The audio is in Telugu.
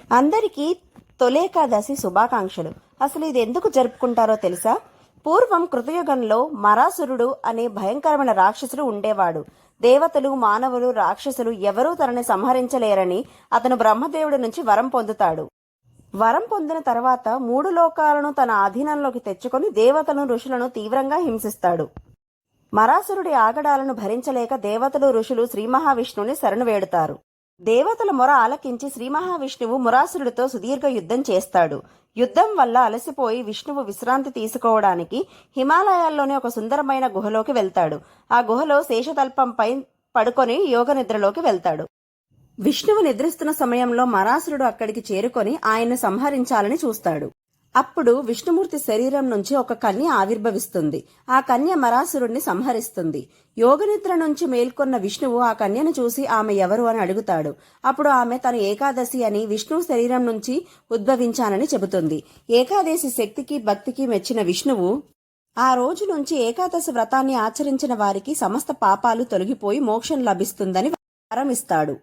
అందరికీ తొలేకాదశి శుభాకాంక్షలు. అసలు ఇది ఎందుకు జరుపుకుంటారో తెలుసా? పూర్వం కృతయుగంలో మరాసురుడు అనే భయంకరమైన రాక్షసుడు ఉండేవాడు. దేవతలు, మానవులు, రాక్షసులు ఎవరూ తనని సంహరించలేరని అతను బ్రహ్మదేవుడి నుంచి వరం పొందుతాడు. వరం పొందిన తర్వాత 3 లోకాలను తన ఆధీనంలోకి తెచ్చుకొని దేవతలను, ఋషులను తీవ్రంగా హింసిస్తాడు. మరాసురుడి ఆగడాలను భరించలేక దేవతలు, ఋషులు శ్రీ మహావిష్ణువుని శరణు వేడుతారు. దేవతల మొర ఆలకించి శ్రీ మహావిష్ణువు మురాసురుడితో సుదీర్ఘ యుద్ధం చేస్తాడు. యుద్ధం వల్ల అలసిపోయి విష్ణువు విశ్రాంతి తీసుకోవడానికి హిమాలయాల్లోని ఒక సుందరమైన గుహలోకి వెళ్తాడు. ఆ గుహలో శేషతల్పంపై పడుకొని యోగ నిద్రలోకి వెళ్తాడు. విష్ణువు నిద్రిస్తున్న సమయంలో మరాసురుడు అక్కడికి చేరుకొని ఆయన్ను సంహరించాలని చూస్తాడు. అప్పుడు విష్ణుమూర్తి శరీరం నుంచి ఒక కన్య ఆవిర్భవిస్తుంది. ఆ కన్య మరాసురుణ్ణి సంహరిస్తుంది. యోగనిద్ర నుంచి మేల్కొన్న విష్ణువు ఆ కన్యను చూసి ఆమె ఎవరు అని అడుగుతాడు. అప్పుడు ఆమె తను ఏకాదశి అని, విష్ణువు శరీరం నుంచి ఉద్భవించానని చెబుతుంది. ఏకాదశి శక్తికి, భక్తికి మెచ్చిన విష్ణువు ఆ రోజు నుంచి ఏకాదశి వ్రతాన్ని ఆచరించిన వారికి సమస్త పాపాలు తొలగిపోయి మోక్షం లభిస్తుందని వరం ఇస్తాడు.